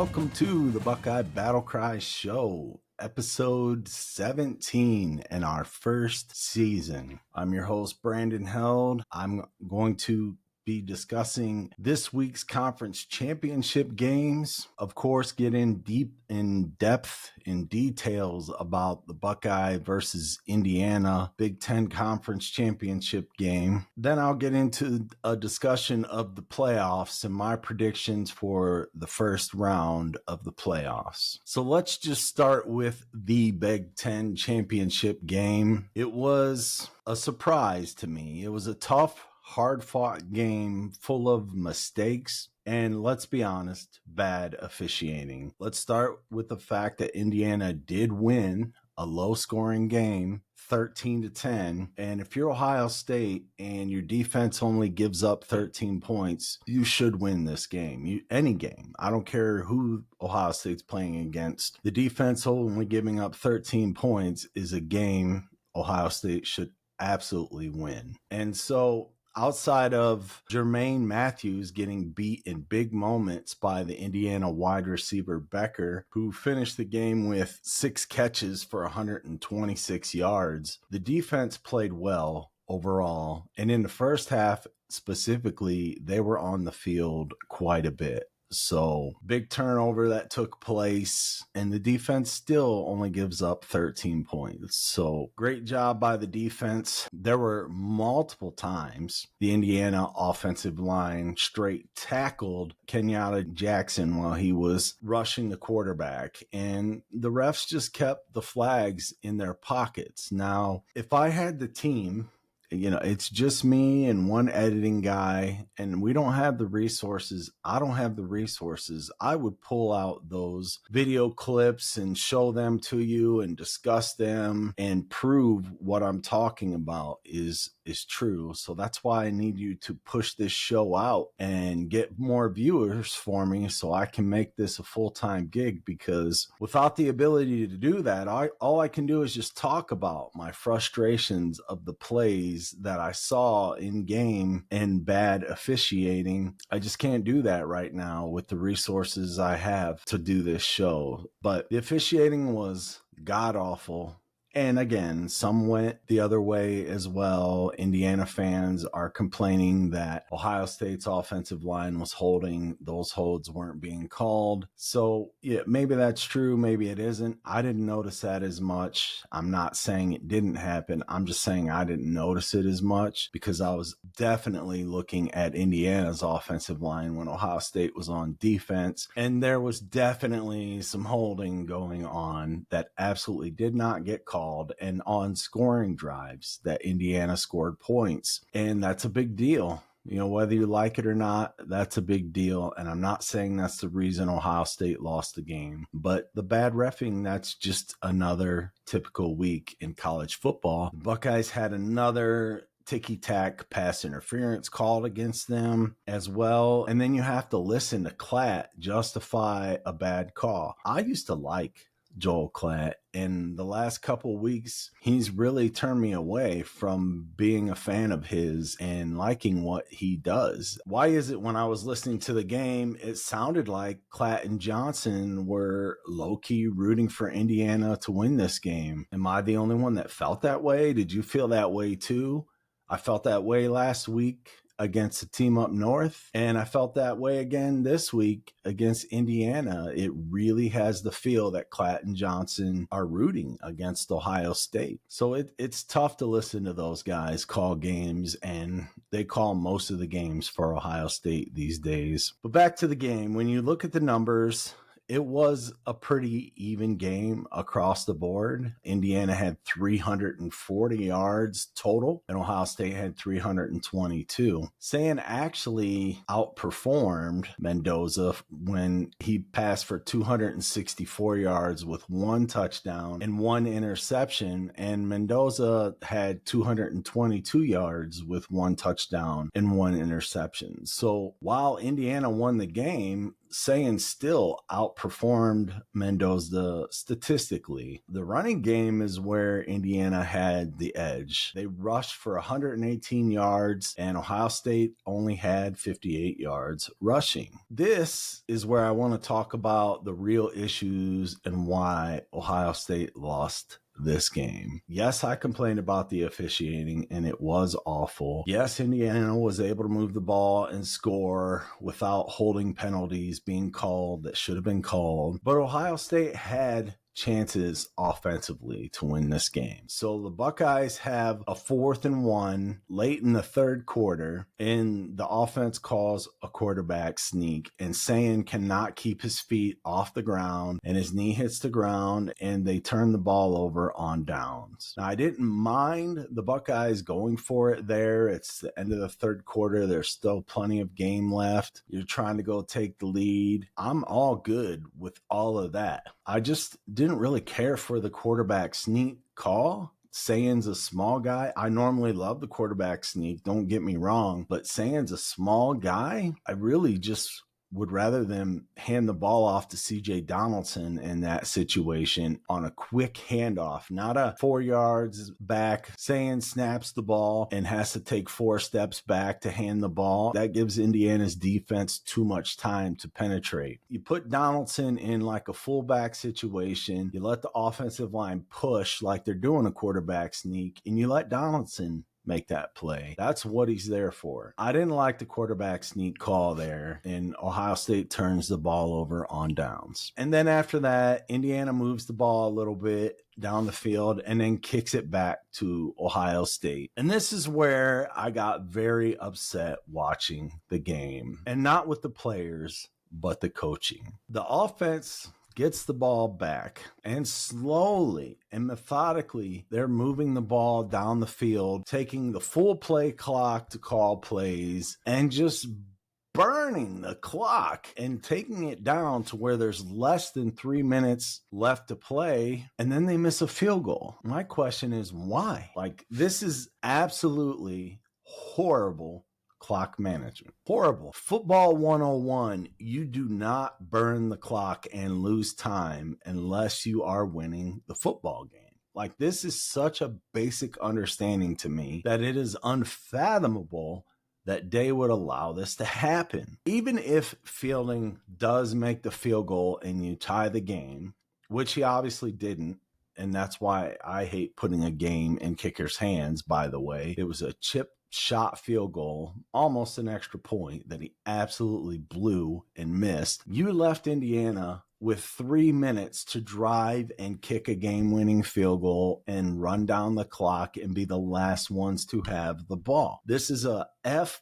welcome to the Buckeye Battle Cry Show, episode 17 in our first season. I'm your host, Brandon Held. I'm going to be discussing this week's conference championship games. Of course, get in depth in details about the Buckeye versus Indiana Big Ten Conference Championship game. Then I'll get into a discussion of the playoffs and my predictions for the first round of the playoffs. So let's just start with the Big Ten Championship game. It was a surprise to me. It was a tough, hard-fought game full of mistakes and, let's be honest, bad officiating. Let's start with the fact that Indiana did win a low-scoring game, 13-10, and if you're Ohio State and your defense only gives up 13 points, you should win this game. Any game. I don't care who Ohio State's playing against. The defense only giving up 13 points is a game Ohio State should absolutely win. And so, outside of Jermaine Matthews getting beat in big moments by the Indiana wide receiver Becker, who finished the game with 6 catches for 126 yards, the defense played well overall. And in the first half specifically, they were on the field quite a bit. So big turnover that took place, and the defense still only gives up 13 points. So great job by the defense. There were multiple times the Indiana offensive line straight tackled Kenyatta Jackson while he was rushing the quarterback, and the refs just kept the flags in their pockets. Now, if I had the team, it's just me and one editing guy, and we don't have the resources. I don't have the resources. I would pull out those video clips and show them to you and discuss them and prove what I'm talking about is true. So that's why I need you to push this show out and get more viewers for me so I can make this a full-time gig, because without the ability to do that, all I can do is just talk about my frustrations of the plays that I saw in game and bad officiating. I just can't do that right now with the resources I have to do this show. But the officiating was god-awful. And again, some went the other way as well. Indiana fans are complaining that Ohio State's offensive line was holding. Those holds weren't being called. So yeah, maybe that's true. Maybe it isn't. I didn't notice that as much. I'm not saying it didn't happen. I'm just saying I didn't notice it as much because I was definitely looking at Indiana's offensive line when Ohio State was on defense. And there was definitely some holding going on that absolutely did not get called. And on scoring drives that Indiana scored points. And that's a big deal. Whether you like it or not, that's a big deal. And I'm not saying that's the reason Ohio State lost the game. But the bad reffing, that's just another typical week in college football. The Buckeyes had another ticky-tack pass interference called against them as well. And then you have to listen to Klatt justify a bad call. I used to like Joel Klatt. In the last couple weeks, he's really turned me away from being a fan of his and liking what he does. Why is it when I was listening to the game, it sounded like Klatt and Johnson were low-key rooting for Indiana to win this game? Am I the only one that felt that way? Did you feel that way too? I felt that way last week against a team up north, and I felt that way again this week against Indiana. It really has the feel that Klatt and Johnson are rooting against Ohio State. So it's tough to listen to those guys call games, and they call most of the games for Ohio State these days. But back to the game. When you look at the numbers, it was a pretty even game across the board. Indiana had 340 yards total, and Ohio State had 322. San actually outperformed Mendoza when he passed for 264 yards with 1 touchdown and 1 interception, and Mendoza had 222 yards with 1 touchdown and 1 interception. So while Indiana won the game, Saying still outperformed Mendoza statistically. The running game is where Indiana had the edge. They rushed for 118 yards, and Ohio State only had 58 yards rushing. This is where I want to talk about the real issues and why Ohio State lost this game. Yes, I complained about the officiating, and it was awful. Yes, Indiana was able to move the ball and score without holding penalties being called that should have been called. But Ohio State had chances offensively to win this game. So the Buckeyes have a 4th and 1 late in the third quarter, and the offense calls a quarterback sneak, and Sayin cannot keep his feet off the ground, and his knee hits the ground, and they turn the ball over on downs. Now, I didn't mind the Buckeyes going for it there. It's the end of the third quarter. There's still plenty of game left. You're trying to go take the lead. I'm all good with all of that. I just didn't really care for the quarterback sneak call. Sayin's a small guy. I normally love the quarterback sneak, don't get me wrong, but Sayin's a small guy. I really just would rather them hand the ball off to CJ Donaldson in that situation on a quick handoff, not a 4 yards back. Sayin snaps the ball and has to take 4 steps back to hand the ball. That gives Indiana's defense too much time to penetrate. You put Donaldson in like a fullback situation. You let the offensive line push like they're doing a quarterback sneak, and you let Donaldson make that play. That's what he's there for. I didn't like the quarterback sneak call there, and Ohio State turns the ball over on downs. And then after that, Indiana moves the ball a little bit down the field and then kicks it back to Ohio State. And this is where I got very upset watching the game, and not with the players, but the coaching. The offense gets the ball back, and slowly and methodically, they're moving the ball down the field, taking the full play clock to call plays, and just burning the clock and taking it down to where there's less than 3 minutes left to play, and then they miss a field goal. My question is why? Like, this is absolutely horrible clock management. Horrible. Football 101, you do not burn the clock and lose time unless you are winning the football game. Like, this is such a basic understanding to me that it is unfathomable that they would allow this to happen. Even if Fielding does make the field goal and you tie the game, which he obviously didn't, and that's why I hate putting a game in kickers' hands, by the way. It was a chip shot field goal, almost an extra point that he absolutely blew and missed. You left Indiana with 3 minutes to drive and kick a game-winning field goal and run down the clock and be the last ones to have the ball. This is a F-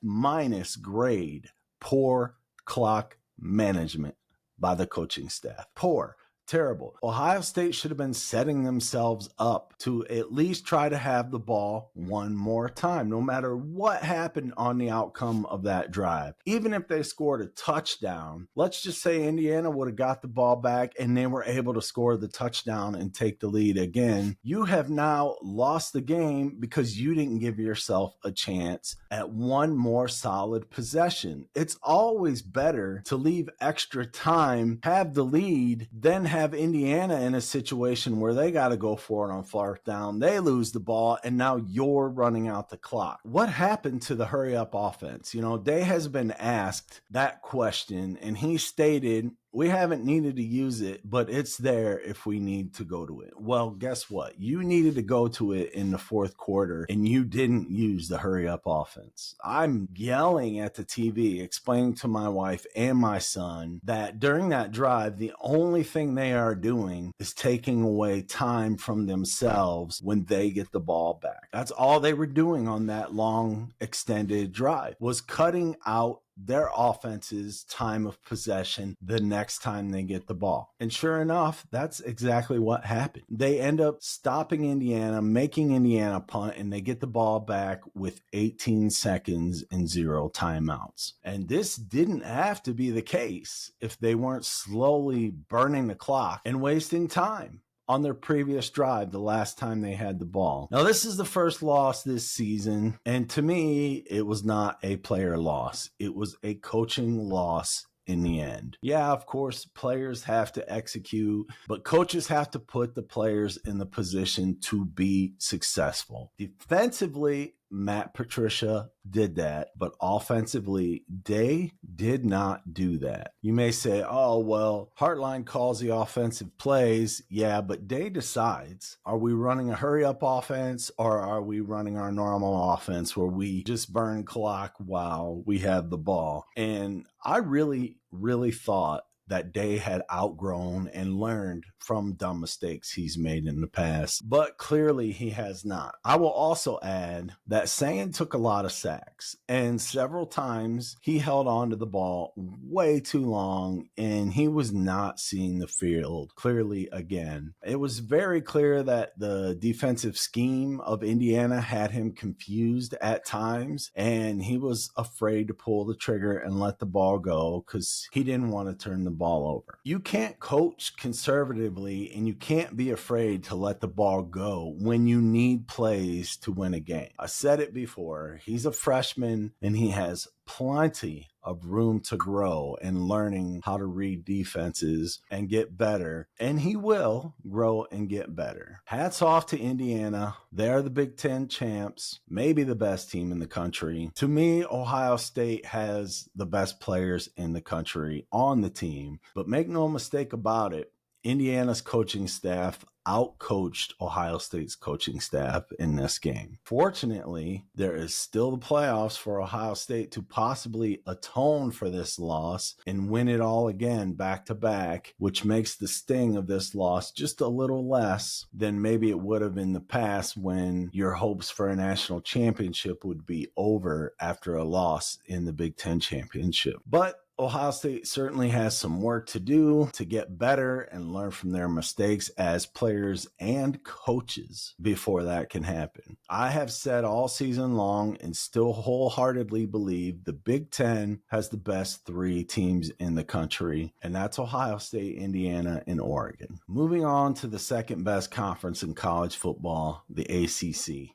grade. Poor clock management by the coaching staff. Poor. Terrible. Ohio State should have been setting themselves up to at least try to have the ball one more time, no matter what happened on the outcome of that drive. Even if they scored a touchdown, let's just say Indiana would have got the ball back and they were able to score the touchdown and take the lead again. You have now lost the game because you didn't give yourself a chance at one more solid possession. It's always better to leave extra time, have the lead, then have Indiana in a situation where they got to go for it on 4th down. They lose the ball, and now you're running out the clock. What happened to the hurry-up offense? You know, Day has been asked that question, and he stated, we haven't needed to use it, but it's there if we need to go to it. Well, guess what? You needed to go to it in the 4th quarter, and you didn't use the hurry-up offense. I'm yelling at the TV, explaining to my wife and my son that during that drive, the only thing they are doing is taking away time from themselves when they get the ball back. That's all they were doing on that long, extended drive, was cutting out their offense's time of possession the next time they get the ball. And sure enough, that's exactly what happened. They end up stopping Indiana, making Indiana punt, and they get the ball back with 18 seconds and 0 timeouts. And this didn't have to be the case if they weren't slowly burning the clock and wasting time on their previous drive the last time they had the ball. Now, this is the first loss this season, and to me, it was not a player loss. It was a coaching loss in the end. Yeah, of course, players have to execute, but coaches have to put the players in the position to be successful. Defensively, Matt Patricia did that, but offensively, Day did not do that. You may say, oh, well, Hartline calls the offensive plays. Yeah, but Day decides, are we running a hurry-up offense or are we running our normal offense where we just burn clock while we have the ball? And I really thought that Day had outgrown and learned from dumb mistakes he's made in the past, but clearly he has not. I will also add that Sagan took a lot of sacks, and several times he held on to the ball way too long, and he was not seeing the field clearly again. It was very clear that the defensive scheme of Indiana had him confused at times, and he was afraid to pull the trigger and let the ball go because he didn't want to turn the ball over. You can't coach conservatively and you can't be afraid to let the ball go when you need plays to win a game. I said it before, he's a freshman and he has plenty of room to grow and learning how to read defenses and get better. And he will grow and get better. Hats off to Indiana. They're the Big Ten champs, maybe the best team in the country. To me, Ohio State has the best players in the country on the team. But make no mistake about it, Indiana's coaching staff outcoached Ohio State's coaching staff in this game. Fortunately, there is still the playoffs for Ohio State to possibly atone for this loss and win it all again back to back, which makes the sting of this loss just a little less than maybe it would have in the past when your hopes for a national championship would be over after a loss in the Big Ten championship. But Ohio State certainly has some work to do to get better and learn from their mistakes as players and coaches before that can happen. I have said all season long and still wholeheartedly believe the Big Ten has the best three teams in the country, and that's Ohio State, Indiana, and Oregon. Moving on to the second best conference in college football, the ACC.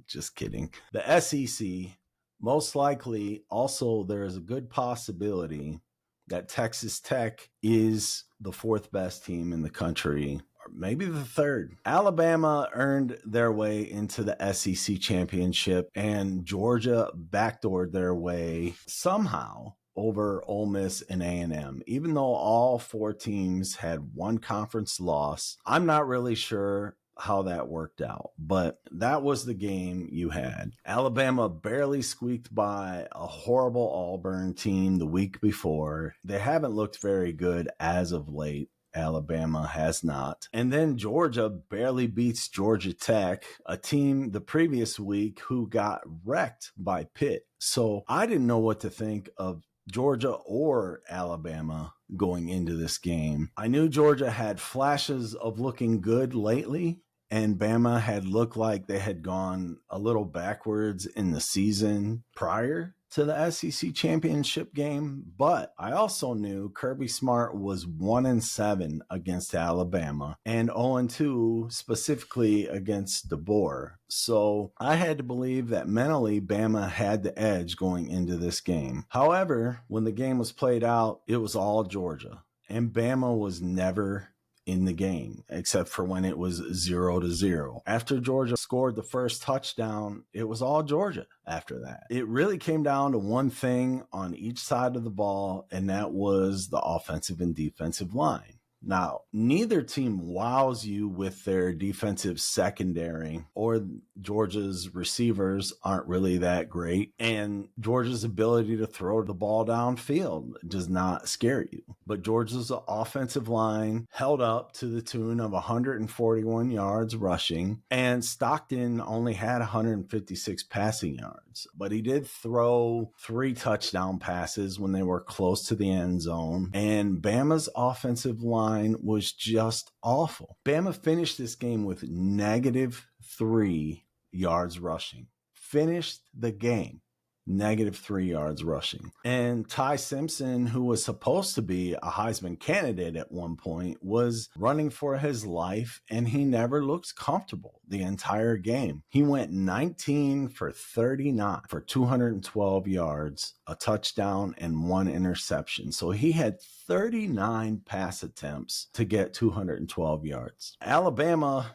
Just kidding. The SEC. Most likely, also, there is a good possibility that Texas Tech is the fourth best team in the country, or maybe the third. Alabama earned their way into the SEC championship, and Georgia backdoored their way somehow over Ole Miss and A&M. Even though all four teams had one conference loss, I'm not really sure how that worked out, but that was the game you had. Alabama barely squeaked by a horrible Auburn team the week before. They haven't looked very good as of late. Alabama has not. And then Georgia barely beats Georgia Tech, a team the previous week who got wrecked by Pitt. So I didn't know what to think of Georgia or Alabama going into this game. I knew Georgia had flashes of looking good lately, and Bama had looked like they had gone a little backwards in the season prior to the SEC championship game. But I also knew Kirby Smart was 1-7 against Alabama and 0-2 specifically against DeBoer. So I had to believe that mentally Bama had the edge going into this game. However, when the game was played out, it was all Georgia, and Bama was never in the game, except for when it was 0-0. After Georgia scored the first touchdown, it was all Georgia after that. It really came down to one thing on each side of the ball, and that was the offensive and defensive line. Now, neither team wows you with their defensive secondary, or Georgia's receivers aren't really that great, and Georgia's ability to throw the ball downfield does not scare you. But Georgia's offensive line held up to the tune of 141 yards rushing, and Stockton only had 156 passing yards. But he did throw 3 touchdown passes when they were close to the end zone, and Bama's offensive line was just awful. Bama finished this game with -3 yards rushing. Finished the game -3 yards rushing. And Ty Simpson, who was supposed to be a Heisman candidate at one point, was running for his life, and he never looked comfortable the entire game. He went 19 for 39 for 212 yards, a touchdown, and 1 interception. So he had 39 pass attempts to get 212 yards. Alabama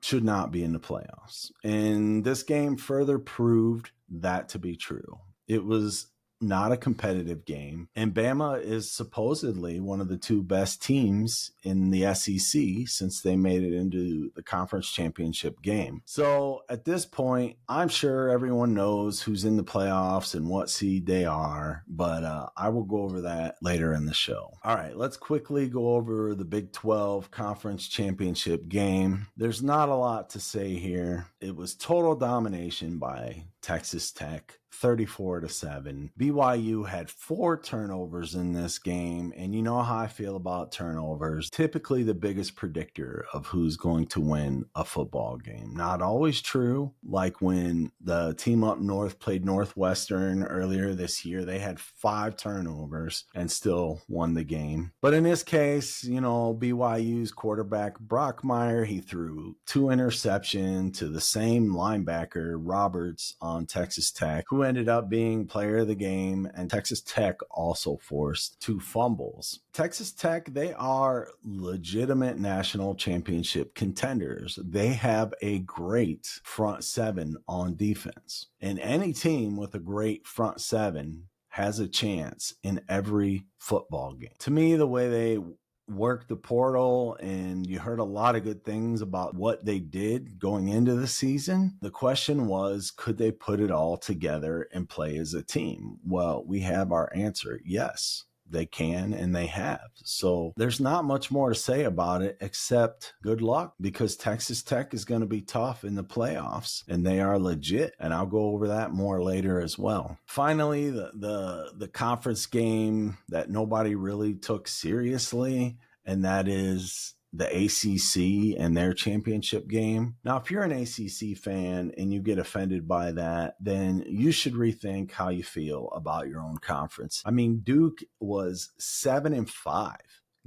should not be in the playoffs. And this game further proved that to be true. It was not a competitive game. And Bama is supposedly one of the 2 best teams in the SEC since they made it into the conference championship game. So at this point, I'm sure everyone knows who's in the playoffs and what seed they are, but I will go over that later in the show. All right, let's quickly go over the Big 12 conference championship game. There's not a lot to say here. It was total domination by Texas Tech, 34-7. BYU had 4 turnovers in this game, and you know how I feel about turnovers. Typically the biggest predictor of who's going to win a football game. Not always true, like when the team up north played Northwestern earlier this year. They had 5 turnovers and still won the game. But in this case, you know, BYU's quarterback Brockmeyer, he threw 2 interceptions to the same linebacker, Roberts, on Texas Tech, who ended up being player of the game, and Texas Tech also forced 2 fumbles. Texas Tech, they are legitimate national championship contenders. They have a great front 7 on defense. And any team with a great front 7 has a chance in every football game. To me, the way they worked the portal, and you heard a lot of good things about what they did going into the season. The question was, could they put it all together and play as a team? Well, we have our answer. Yes, they can, and they have. So there's not much more to say about it except good luck, because Texas Tech is going to be tough in the playoffs, and they are legit. And I'll go over that more later as well. Finally, the conference game that nobody really took seriously, and that is the ACC and their championship game. Now, if you're an ACC fan and you get offended by that, then you should rethink how you feel about your own conference. I mean, Duke was 7-5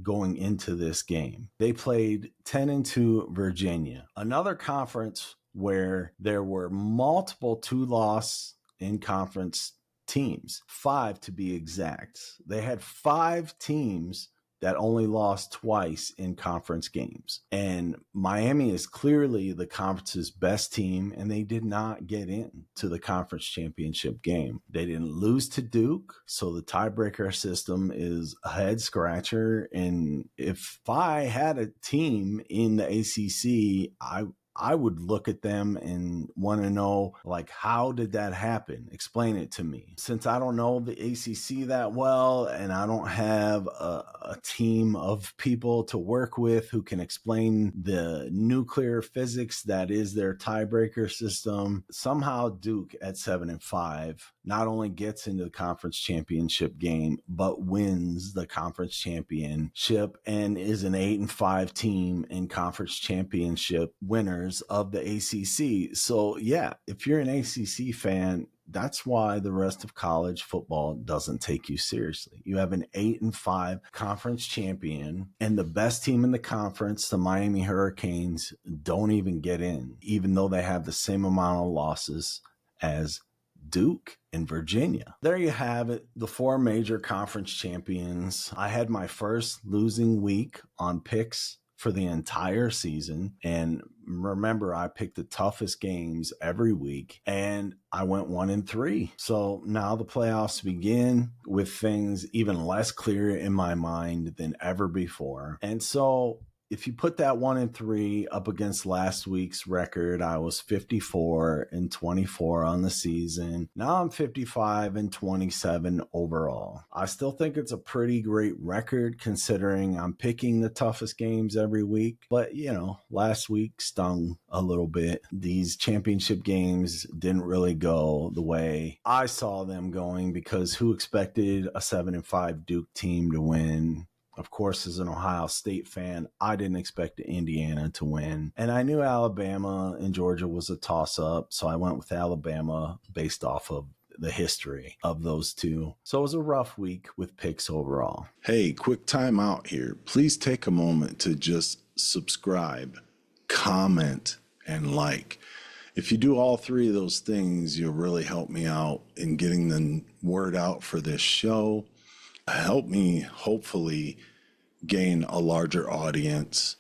going into this game. They played 10-2 Virginia, another conference where there were multiple 2-loss in conference teams, 5 to be exact. They had 5 teams that only lost twice in conference games. And Miami is clearly the conference's best team, and they did not get into the conference championship game. They didn't lose to Duke, so the tiebreaker system is a head scratcher. And if I had a team in the ACC, I would look at them and want to know, like, how did that happen? Explain it to me. Since I don't know the ACC that well, and I don't have a team of people to work with who can explain the nuclear physics that is their tiebreaker system, somehow Duke at 7-5 not only gets into the conference championship game, but wins the conference championship and is an 8-5 team in conference championship winners of the ACC. So yeah, if you're an ACC fan, that's why the rest of college football doesn't take you seriously. You have an 8-5 conference champion, and the best team in the conference, the Miami Hurricanes, don't even get in, even though they have the same amount of losses as Duke and Virginia. There you have it, the 4 major conference champions. I had my first losing week on picks for the entire season. And remember, I picked the toughest games every week, and I went 1-3. So now the playoffs begin with things even less clear in my mind than ever before. And so if you put that 1-3 up against last week's record, I was 54-24 on the season. Now I'm 55-27 overall. I still think it's a pretty great record considering I'm picking the toughest games every week. But, you know, last week stung a little bit. These championship games didn't really go the way I saw them going, because who expected a 7-5 Duke team to win? Of course, as an Ohio State fan, I didn't expect Indiana to win. And I knew Alabama and Georgia was a toss-up, so I went with Alabama based off of the history of those two. So it was a rough week with picks overall. Hey, quick time out here. Please take a moment to just subscribe, comment, and like. If you do all three of those things, you'll really help me out in getting the word out for this show. Help me hopefully gain a larger audience.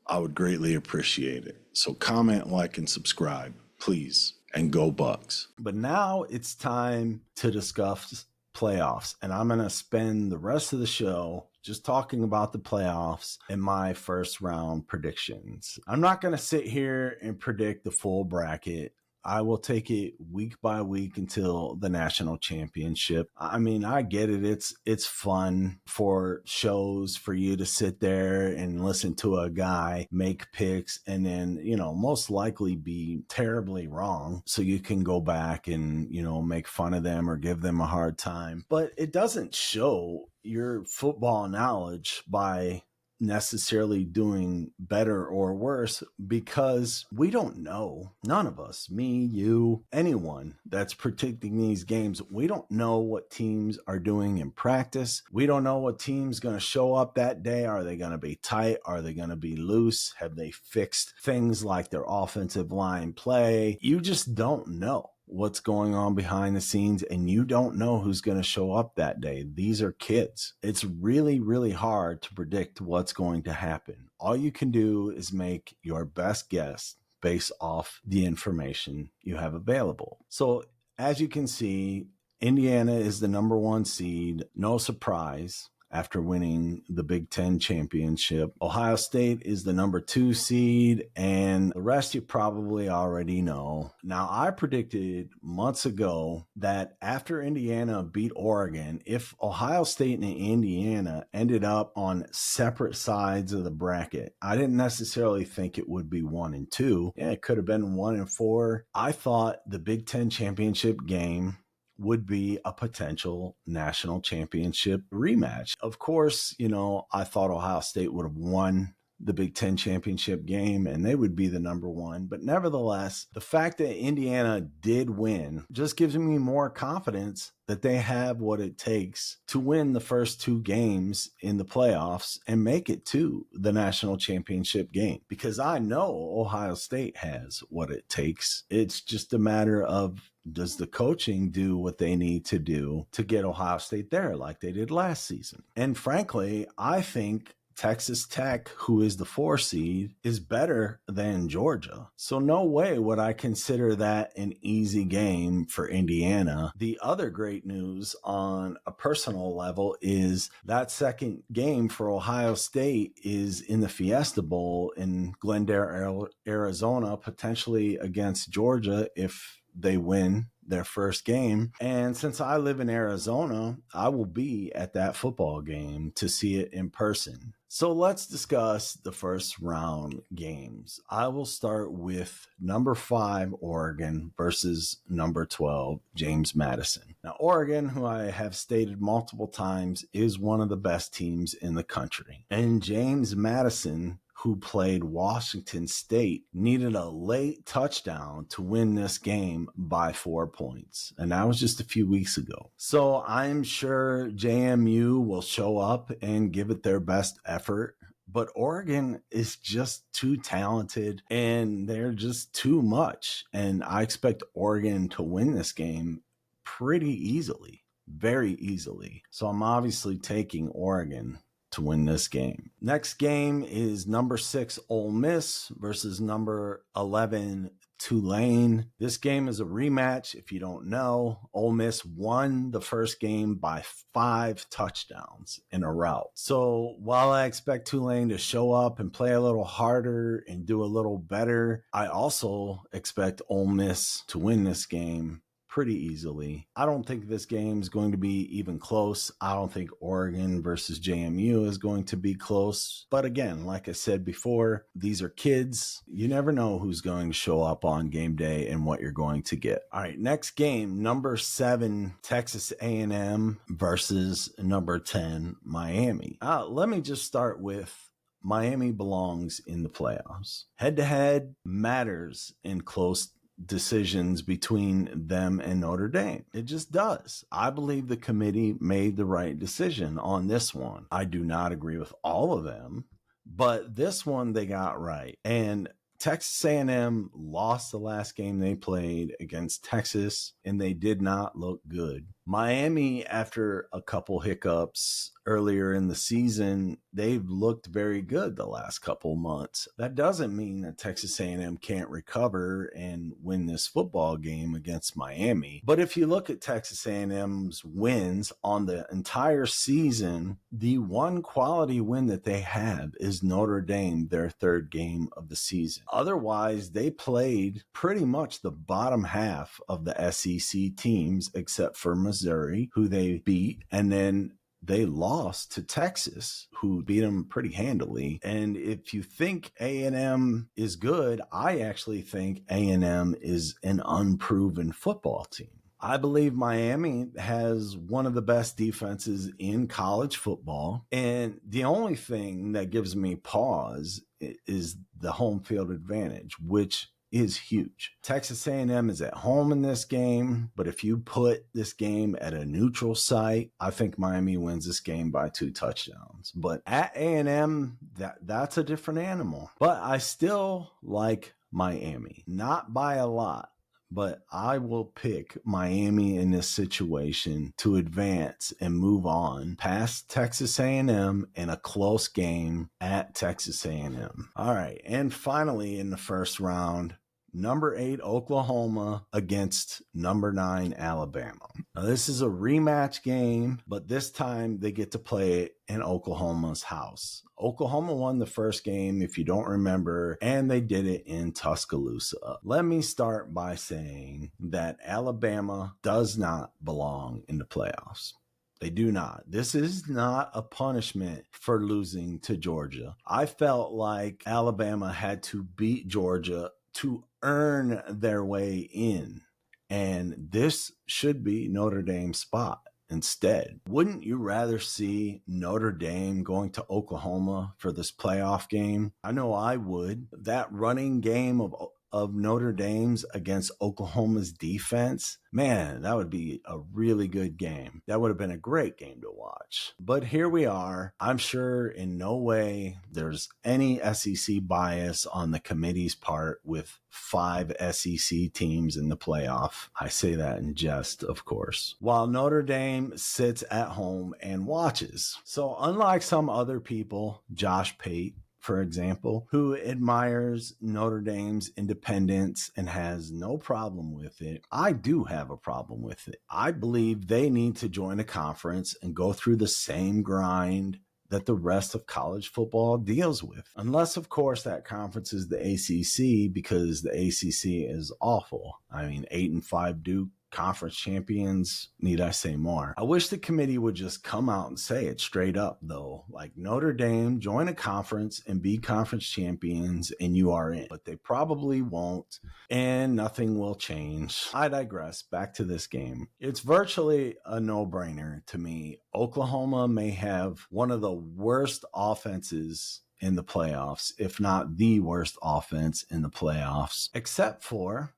I would greatly appreciate it. So comment, like, and subscribe, please. And go Bucks. But now it's time to discuss playoffs. And I'm going to spend the rest of the show just talking about the playoffs and my first round predictions. I'm not going to sit here and predict the full bracket. I will take it week by week until the national championship. I mean, I get it. It's fun for shows for you to sit there and listen to a guy make picks and then, most likely be terribly wrong. So you can go back and, make fun of them or give them a hard time. But it doesn't show your football knowledge by necessarily doing better or worse, because we don't know. None of us, me, you, anyone that's predicting these games, we don't know what teams are doing in practice. We don't know what team's going to show up that day. Are they going to be tight? Are they going to be loose? Have they fixed things like their offensive line play? You just don't know what's going on behind the scenes, and you don't know who's going to show up that day. These are kids. It's really, really hard to predict what's going to happen. All you can do is make your best guess based off the information you have available. So as you can see, Indiana is the number 1 seed. No surprise. After winning the Big Ten championship. Ohio State is the number 2 seed, and the rest you probably already know. Now, I predicted months ago that after Indiana beat Oregon, if Ohio State and Indiana ended up on separate sides of the bracket, I didn't necessarily think it would be 1 and 2. Yeah, it could have been 1 and 4. I thought the Big Ten championship game would be a potential national championship rematch. Of course, I thought Ohio State would have won the Big Ten championship game and they would be the number 1. But nevertheless, the fact that Indiana did win just gives me more confidence that they have what it takes to win the first 2 games in the playoffs and make it to the national championship game. Because I know Ohio State has what it takes. It's just a matter of, does the coaching do what they need to do to get Ohio State there like they did last season? And frankly, I think Texas Tech, who is the 4 seed, is better than Georgia. So no way would I consider that an easy game for Indiana. The other great news on a personal level is that second game for Ohio State is in the Fiesta Bowl in Glendale, Arizona, potentially against Georgia if they win their first game. And since I live in Arizona, I will be at that football game to see it in person. So let's discuss the first round games. I will start with number 5, Oregon versus number 12, James Madison. Now, Oregon, who I have stated multiple times, is one of the best teams in the country. And James Madison, who played Washington State, needed a late touchdown to win this game by 4 points. And that was just a few weeks ago. So I'm sure JMU will show up and give it their best effort. But Oregon is just too talented and they're just too much. And I expect Oregon to win this game pretty easily, very easily. So I'm obviously taking Oregon to win this game. Next game is number 6 Ole Miss versus number 11 Tulane. This game is a rematch. If you don't know, Ole Miss won the first game by 5 touchdowns in a rout. So while I expect Tulane to show up and play a little harder and do a little better, I also expect Ole Miss to win this game pretty easily. I don't think this game is going to be even close. I don't think Oregon versus JMU is going to be close. But again, like I said before, these are kids. You never know who's going to show up on game day and what you're going to get. All right, next game, number 7, Texas A&M versus number 10, Miami. Let me just start with Miami belongs in the playoffs. Head-to-head matters in close decisions between them and Notre Dame. It just does. I believe the committee made the right decision on this one. I do not agree with all of them, but this one they got right. And Texas A&M lost the last game they played against Texas, and they did not look good. Miami, after a couple hiccups earlier in the season, they've looked very good the last couple months. That doesn't mean that Texas A&M can't recover and win this football game against Miami. But if you look at Texas A&M's wins on the entire season, the one quality win that they have is Notre Dame, their third game of the season. Otherwise, they played pretty much the bottom half of the SEC teams except for Missouri, who they beat, and then they lost to Texas, who beat them pretty handily. And if you think A&M is good, I actually think A&M is an unproven football team. I believe Miami has one of the best defenses in college football. And the only thing that gives me pause is the home field advantage, which is huge. Texas A&M is at home in this game, but if you put this game at a neutral site, I think Miami wins this game by 2 touchdowns. But at A&M, that's a different animal. But I still like Miami, not by a lot. But I will pick Miami in this situation to advance and move on past Texas A&M in a close game at Texas A&M. All right, and finally in the first round, number 8 Oklahoma against number 9 Alabama. Now this is a rematch game, but this time they get to play it in Oklahoma's house. Oklahoma won the first game, if you don't remember, and they did it in Tuscaloosa. Let me start by saying that Alabama does not belong in the playoffs. They do not. This is not a punishment for losing to Georgia. I felt like Alabama had to beat Georgia to earn their way in, and this should be Notre Dame's spot instead. Wouldn't you rather see Notre Dame going to Oklahoma for this playoff game? I know I would. That running game of Notre Dame's against Oklahoma's defense, man, that would be a really good game. That would have been a great game to watch. But here we are. I'm sure in no way there's any SEC bias on the committee's part with 5 SEC teams in the playoff. I say that in jest, of course. While Notre Dame sits at home and watches. So unlike some other people, Josh Pate, for example, who admires Notre Dame's independence and has no problem with it, I do have a problem with it. I believe they need to join a conference and go through the same grind that the rest of college football deals with. Unless, of course, that conference is the ACC, because the ACC is awful. I mean, 8-5 Duke, conference champions, need I say more? I wish the committee would just come out and say it straight up, though. Like, Notre Dame, join a conference and be conference champions and you are in. But they probably won't, and nothing will change. I digress. Back to this game. It's virtually a no-brainer to me. Oklahoma may have one of the worst offenses in the playoffs, if not the worst offense in the playoffs, except for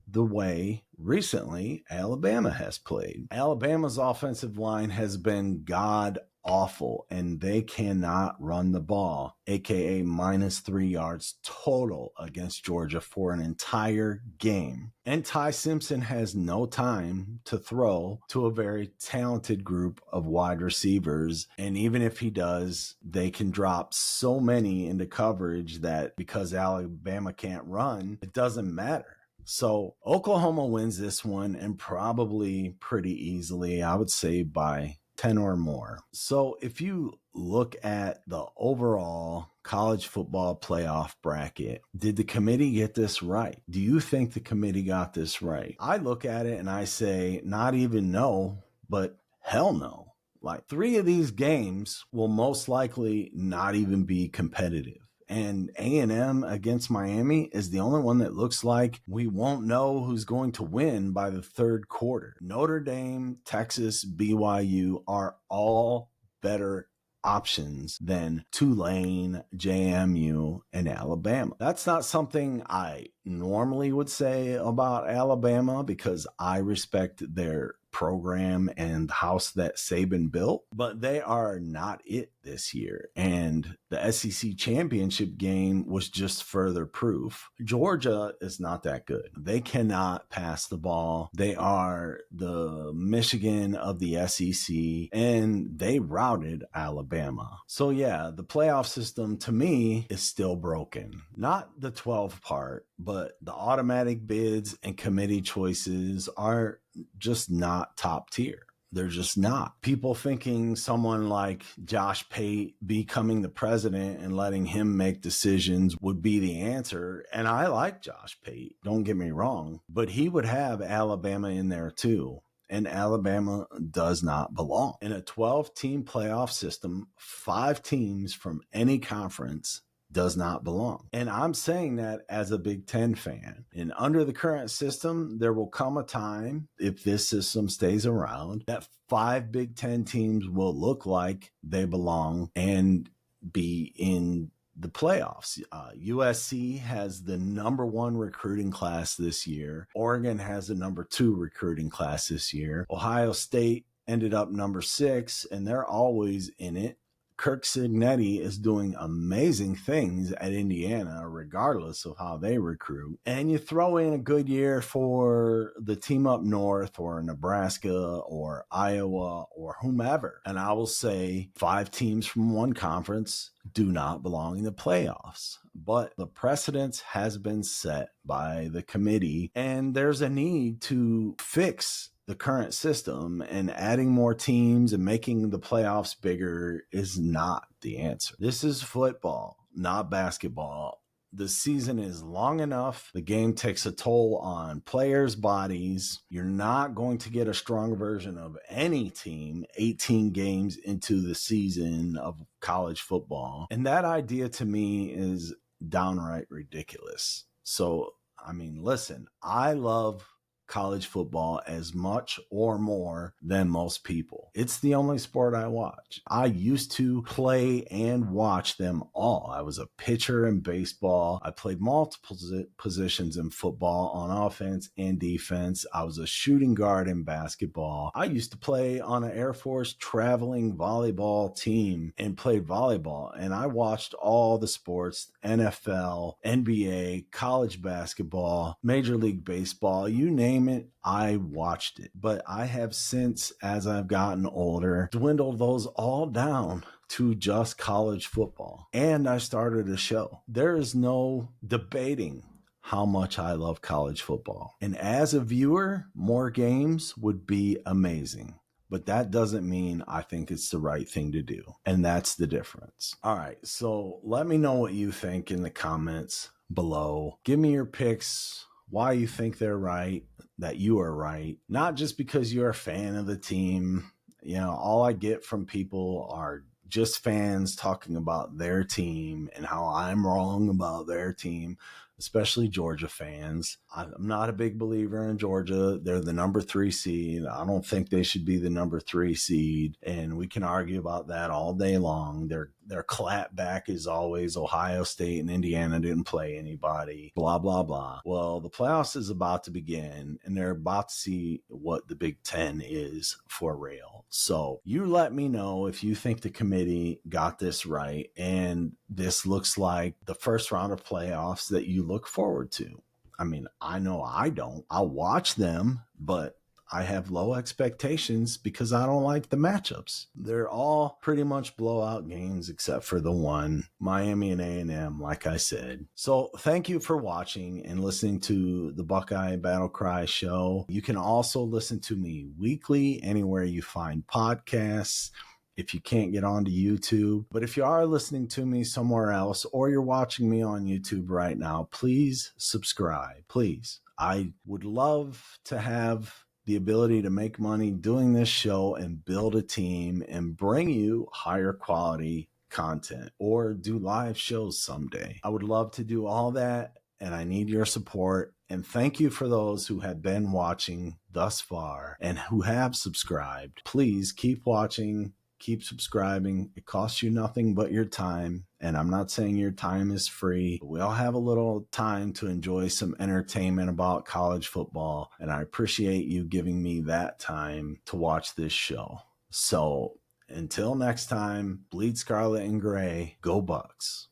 the way recently Alabama has played. Alabama's offensive line has been god awful, and they cannot run the ball, aka -3 yards total against Georgia for an entire game. And Ty Simpson has no time to throw to a very talented group of wide receivers. And even if he does, they can drop so many into coverage that because Alabama can't run, it doesn't matter. So Oklahoma wins this one, and probably pretty easily, I would say by 10 or more. So if you look at the overall college football playoff bracket, did the committee get this right? Do you think the committee got this right? I look at it and I say, not even no, but hell no. Like, 3 of these games will most likely not even be competitive. And A&M against Miami is the only one that looks like we won't know who's going to win by the third quarter. Notre Dame, Texas, BYU are all better options than Tulane, JMU, and Alabama. That's not something I normally would say about Alabama because I respect their program and the house that Saban built, but they are not it this year. And the SEC championship game was just further proof. Georgia is not that good. They cannot pass the ball. They are the Michigan of the SEC, and they routed Alabama. So yeah, the playoff system to me is still broken. Not the 12 part, but the automatic bids and committee choices are just not top tier. They're just not. People thinking someone like Josh Pate becoming the president and letting him make decisions would be the answer. And I like Josh Pate, don't get me wrong, but he would have Alabama in there too. And Alabama does not belong. In a 12-team playoff system, 5 teams from any conference does not belong. And I'm saying that as a Big Ten fan. And under the current system, there will come a time, if this system stays around, that 5 Big Ten teams will look like they belong and be in the playoffs. USC has the number 1 recruiting class this year. Oregon has the number 2 recruiting class this year. Ohio State ended up number 6, and they're always in it. Kirk Cignetti is doing amazing things at Indiana, regardless of how they recruit. And you throw in a good year for the team up north or Nebraska or Iowa or whomever. And I will say 5 teams from one conference do not belong in the playoffs. But the precedence has been set by the committee, and there's a need to fix the current system, and adding more teams and making the playoffs bigger is not the answer. This is football, not basketball. The season is long enough. The game takes a toll on players' bodies. You're not going to get a strong version of any team 18 games into the season of college football. And that idea to me is downright ridiculous. So, I mean, listen, I love college football as much or more than most people. It's the only sport I watch. I used to play and watch them all. I was a pitcher in baseball. I played multiple positions in football on offense and defense. I was a shooting guard in basketball. I used to play on an Air Force traveling volleyball team and played volleyball. And I watched all the sports, NFL, NBA, college basketball, Major League Baseball, you name it, I watched it. But I have since, as I've gotten older, dwindled those all down to just college football. And I started a show. There is no debating how much I love college football. And as a viewer, more games would be amazing. But that doesn't mean I think it's the right thing to do. And that's the difference. All right, so let me know what you think in the comments below. Give me your picks, why you think they're right, that you are right, not just because you're a fan of the team. You know, all I get from people are just fans talking about their team and how I'm wrong about their team, especially Georgia fans. I'm not a big believer in Georgia. They're the number 3 seed. I don't think they should be the number 3 seed. And we can argue about that all day long. Their clapback is always Ohio State and Indiana didn't play anybody, blah, blah, blah. Well, the playoffs is about to begin, and they're about to see what the Big Ten is for real. So you let me know if you think the committee got this right, and this looks like the first round of playoffs that you look forward to. I mean, I know I don't. I'll watch them, but I have low expectations because I don't like the matchups. They're all pretty much blowout games except for the one, Miami and A&M, like I said. So thank you for watching and listening to the Buckeye Battle Cry Show. You can also listen to me weekly anywhere you find podcasts, if you can't get onto YouTube. But if you are listening to me somewhere else or you're watching me on YouTube right now, please subscribe. Please. I would love to have the ability to make money doing this show and build a team and bring you higher quality content or do live shows someday. I would love to do all that, and I need your support. And thank you for those who have been watching thus far and who have subscribed. Please keep watching keep subscribing. It costs you nothing but your time. And I'm not saying your time is free. We all have a little time to enjoy some entertainment about college football. And I appreciate you giving me that time to watch this show. So until next time, bleed scarlet and gray, go Bucks.